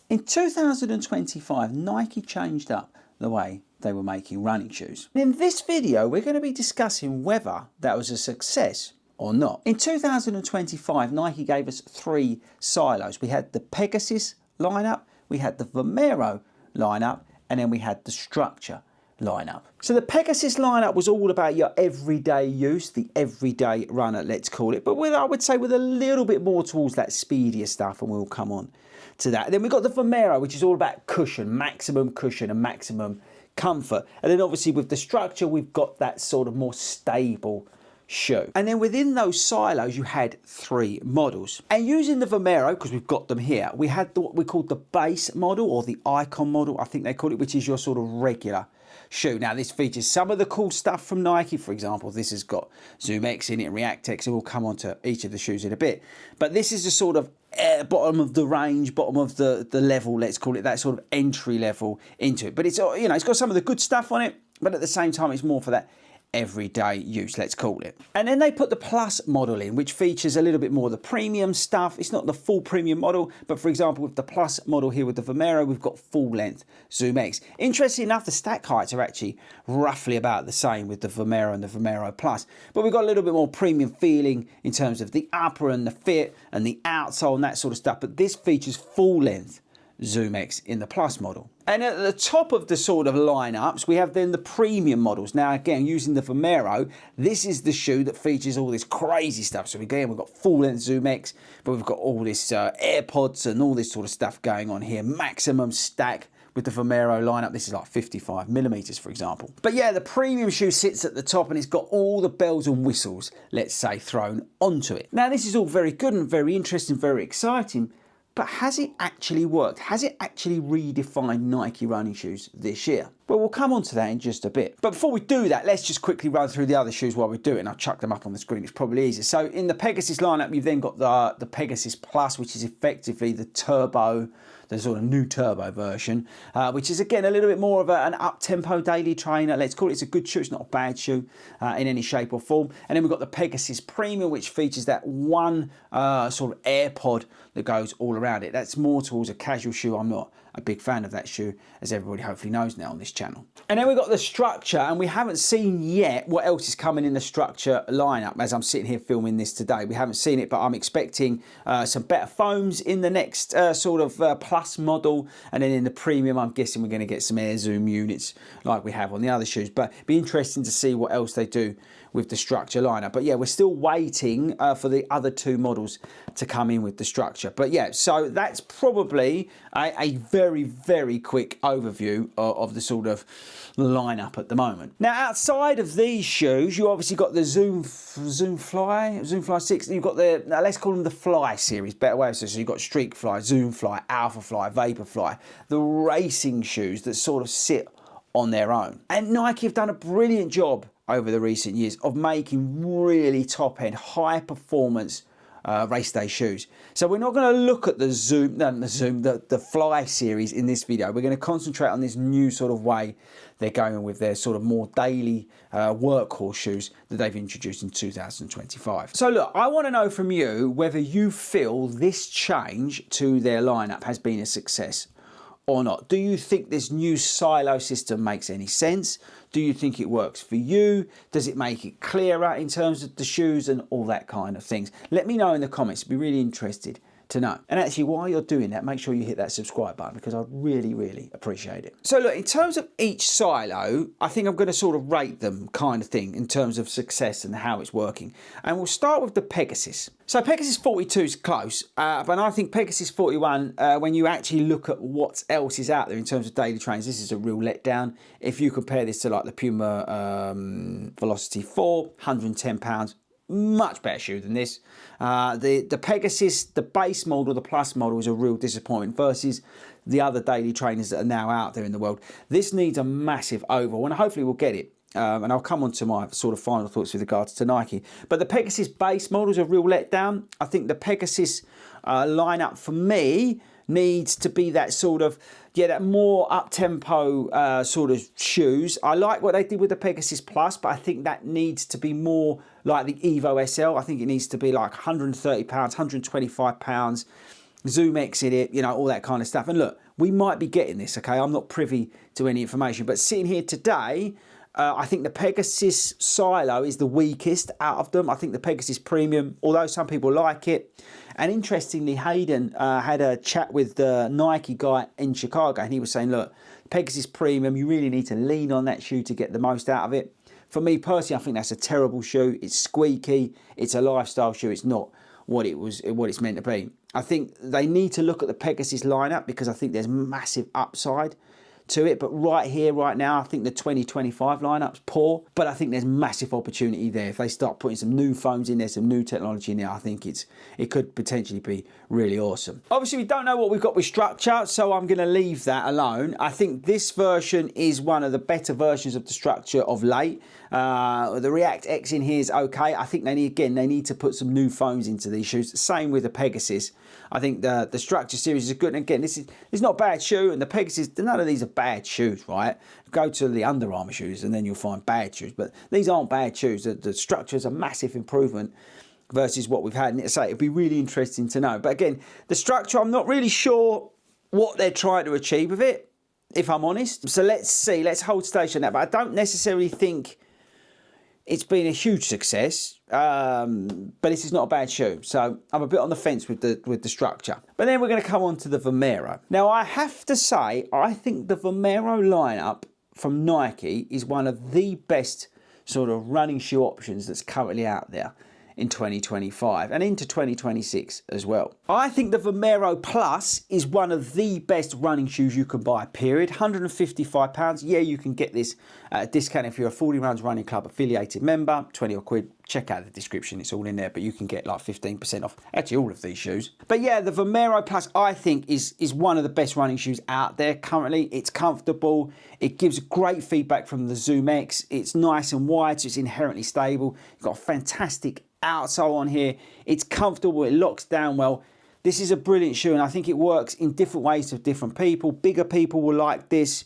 In 2025, Nike changed up the way they were making running shoes. In this video, we're going to be discussing whether that was a success or not. In 2025, Nike gave us 3 silos. We had the Pegasus lineup, we had the Vomero lineup, and then we had the Structure lineup. So the Pegasus lineup was all about your everyday use, the everyday runner, let's call it, but I would say with a little bit more towards that speedier stuff, and we'll come on to that. And then we've got the Vomero, which is all about cushion and maximum comfort. And then obviously with the Structure, we've got that sort of more stable shoe. And then within those silos, you had 3 models. And using the Vomero, because we've got them here, we had what we called the base model, or the icon model, I think they call it, which is your sort of regular shoe. Now this features some of the cool stuff from Nike. For example, this has got Zoom X in it and React X, and we'll come on to each of the shoes in a bit. But this is the sort of bottom of the range, bottom of the level, let's call it, that sort of entry level into it. But it's, you know, it's got some of the good stuff on it, but at the same time it's more for that everyday use, let's call it. And then they put the Plus model in, which features a little bit more of the premium stuff. It's not the full premium model, but for example, with the Plus model here with the Vomero, we've got full length Zoom X. Interesting enough, the stack heights are actually roughly about the same with the Vomero and the Vomero Plus, but we've got a little bit more premium feeling in terms of the upper and the fit and the outsole and that sort of stuff. But this features full length Zoom X in the Plus model. And at the top of the sort of lineups, we have then the premium models. Now again, using the Vomero, this is the shoe that features all this crazy stuff. So again, we've got full length Zoom X, but we've got all this AirPods and all this sort of stuff going on here. Maximum stack with the Vomero lineup. This is like 55mm, for example. But yeah, the premium shoe sits at the top and it's got all the bells and whistles, let's say, thrown onto it. Now this is all very good and very interesting, very exciting, but has it actually worked? Has it actually redefined Nike running shoes this year? Well, we'll come on to that in just a bit. But before we do that, let's just quickly run through the other shoes while we do it, and I'll chuck them up on the screen. It's probably easier. So in the Pegasus lineup, you've then got the Pegasus Plus, which is effectively the turbo, the sort of new turbo version, which is again a little bit more of an up-tempo daily trainer. Let's call it. It's a good shoe. It's not a bad shoe in any shape or form. And then we've got the Pegasus Premium, which features that one sort of AirPod that goes all around it. That's more towards a casual shoe. I'm not a big fan of that shoe, as everybody hopefully knows now on this channel. And then we've got the Structure, and we haven't seen yet what else is coming in the Structure lineup as I'm sitting here filming this today. We haven't seen it, but I'm expecting some better foams in the next sort of Plus model, and then in the Premium, I'm guessing we're going to get some Air Zoom units like we have on the other shoes. But it'd be interesting to see what else they do with the Structure lineup. But yeah, we're still waiting for the other 2 models to come in with the Structure. But yeah, so that's probably a very, very quick overview of the sort of lineup at the moment. Now, outside of these shoes, you obviously got the Zoom Fly 6. You've got the, now let's call them the Fly series, better way of saying. So you've got Streak Fly, Zoom Fly, Alpha Fly, Vapor Fly, the racing shoes that sort of sit on their own. And Nike have done a brilliant job over the recent years of making really top-end, high-performance race day shoes. So we're not going to look at the the Fly series in this video. We're going to concentrate on this new sort of way they're going with their sort of more daily workhorse shoes that they've introduced in 2025. So look, I want to know from you whether you feel this change to their lineup has been a success or not. Do you think this new silo system makes any sense? Do you think it works for you? Does it make it clearer in terms of the shoes and all that kind of things? Let me know in the comments. I'd be really interested to know. And actually, while you're doing that, make sure you hit that subscribe button, because I'd really, really appreciate it. So look, in terms of each silo, I think I'm going to sort of rate them kind of thing in terms of success and how it's working. And we'll start with the Pegasus. So Pegasus 42 is close, but I think Pegasus 41, when you actually look at what else is out there in terms of daily trainers, this is a real letdown. If you compare this to like the Puma Velocity 4, £110, much better shoe than this. The Pegasus, the base model, the Plus model, is a real disappointment versus the other daily trainers that are now out there in the world. This needs a massive overhaul, and hopefully we'll get it. And I'll come on to my sort of final thoughts with regards to Nike. But the Pegasus base model is a real letdown. I think the Pegasus lineup for me needs to be that sort of, yeah, that more up-tempo sort of shoes. I like what they did with the Pegasus Plus, but I think that needs to be more like the Evo SL. I think it needs to be like £130, £125. ZoomX in it, you know, all that kind of stuff. And look, we might be getting this, okay? I'm not privy to any information, but sitting here today, I think the Pegasus Silo is the weakest out of them. I think the Pegasus Premium, although some people like it. And interestingly, Hayden had a chat with the Nike guy in Chicago, and he was saying, look, Pegasus Premium, you really need to lean on that shoe to get the most out of it. For me personally, I think that's a terrible shoe. It's squeaky. It's a lifestyle shoe. It's not what it's meant to be. I think they need to look at the Pegasus lineup because I think there's massive upside to it. But right here, right now, I think the 2025 lineup's poor, but I think there's massive opportunity there. If they start putting some new foams in there, some new technology in there, I think it could potentially be really awesome. Obviously, we don't know what we've got with structure, so I'm going to leave that alone. I think this version is one of the better versions of the structure of late. The React X in here is okay. I think they need to put some new foams into these shoes. Same with the Pegasus. I think the structure series is good. And again, this is not a bad shoe, and the Pegasus, none of these are bad shoes, right? Go to the Under Armour shoes and then you'll find bad shoes, but these aren't bad shoes. The structure is a massive improvement versus what we've had. And it'd be really interesting to know. But again, the structure, I'm not really sure what they're trying to achieve with it, if I'm honest. So let's see, let's hold station on that. But I don't necessarily think it's been a huge success, but this is not a bad shoe. So I'm a bit on the fence with the structure. But then we're going to come on to the Vomero. Now, I have to say, I think the Vomero lineup from Nike is one of the best sort of running shoe options that's currently out there in 2025 and into 2026 as well. I think the Vomero Plus is one of the best running shoes you can buy, period. £155. Yeah, you can get this at a discount if you're a 40 Rounds Running Club affiliated member, 20 or quid. Check out the description, it's all in there, but you can get like 15% off actually all of these shoes. But yeah, the Vomero Plus I think is one of the best running shoes out there currently. It's comfortable, it gives great feedback from the ZoomX, it's nice and wide, so it's inherently stable. You've got a fantastic outsole on here, it's comfortable, it locks down well. This is a brilliant shoe, and I think it works in different ways for different people. Bigger people will like this.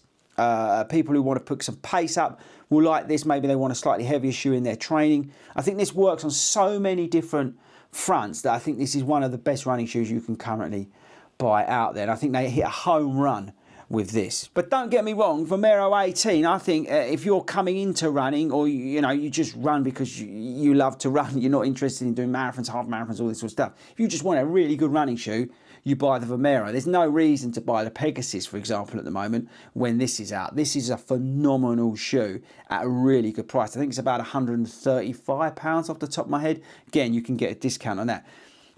People who want to put some pace up will like this. Maybe they want a slightly heavier shoe in their training. I think this works on so many different fronts that I think this is one of the best running shoes you can currently buy out there. And I think they hit a home run with this. But don't get me wrong, Vomero 18, I think if you're coming into running, or you just run because you love to run, you're not interested in doing marathons, half marathons, all this sort of stuff. If you just want a really good running shoe, you buy the Vomero. There's no reason to buy the Pegasus, for example, at the moment when this is out. This is a phenomenal shoe at a really good price. I think it's about £135 off the top of my head. Again, you can get a discount on that.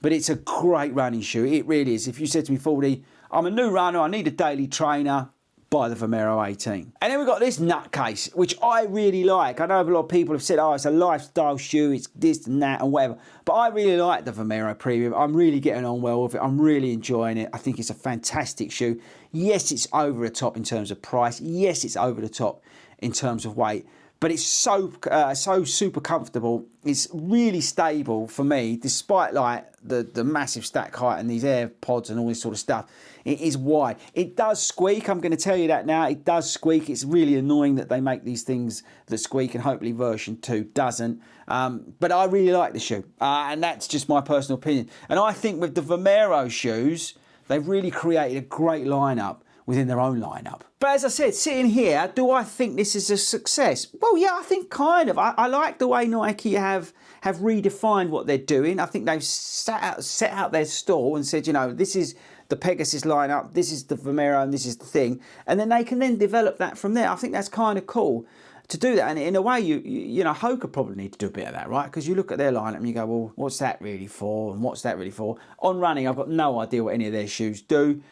But it's a great running shoe. It really is. If you said to me, 40, I'm a new runner, I need a daily trainer, buy the Vomero 18. And then we've got this nutcase, which I really like. I know a lot of people have said, oh, it's a lifestyle shoe, it's this and that and whatever. But I really like the Vomero Premium. I'm really getting on well with it. I'm really enjoying it. I think it's a fantastic shoe. Yes, it's over the top in terms of price. Yes, it's over the top in terms of weight. But it's so super comfortable. It's really stable for me, despite like the massive stack height and these AirPods and all this sort of stuff. It is wide. It does squeak. I'm going to tell you that now. It does squeak. It's really annoying that they make these things that squeak, and hopefully version 2 doesn't. But I really like the shoe, and that's just my personal opinion. And I think with the Vomero shoes, they've really created a great lineup within their own lineup. But as I said, sitting here, do I think this is a success? Well, yeah, I think kind of. I like the way Nike have redefined what they're doing. I think they've set out their stall and said, this is the Pegasus lineup, this is the Vomero, and this is the thing. And then they can then develop that from there. I think that's kind of cool to do that. And in a way, Hoka probably need to do a bit of that, right? Because you look at their lineup and you go, well, what's that really for? And what's that really for? On running, I've got no idea what any of their shoes do.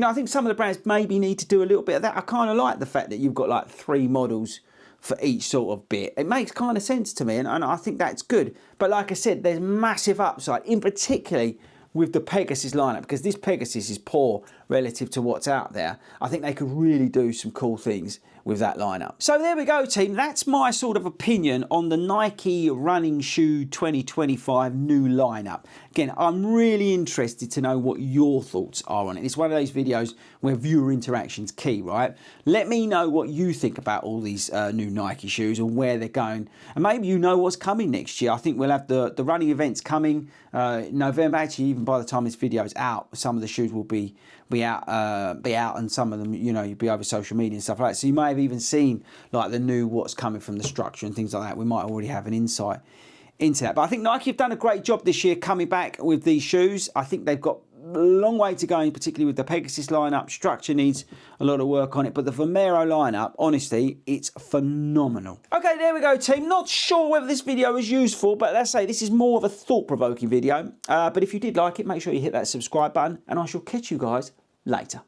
I think some of the brands maybe need to do a little bit of that. I kind of like the fact that you've got like 3 models for each sort of bit. It makes kind of sense to me, and I think that's good. But like I said, there's massive upside, in particularly with the Pegasus lineup, because this Pegasus is poor relative to what's out there. I think they could really do some cool things with that lineup. So there we go, team. That's my sort of opinion on the Nike running shoe 2025 new lineup. Again, I'm really interested to know what your thoughts are on it. It's one of those videos where viewer interaction's key, right? Let me know what you think about all these new Nike shoes and where they're going. And maybe you know what's coming next year. I think we'll have the running events coming November, actually even and by the time this video is out, some of the shoes will be out, and some of them, you know, you'll be over social media and stuff like that. So you may have even seen like the new what's coming from the structure and things like that. We might already have an insight into that. But I think Nike have done a great job this year coming back with these shoes. I think they've got a long way to go, particularly with the Pegasus lineup. Structure needs a lot of work on it, but the Vomero lineup, honestly, it's phenomenal. Okay, there we go, team. Not sure whether this video was useful, but let's say this is more of a thought-provoking video. But if you did like it, make sure you hit that subscribe button, and I shall catch you guys later.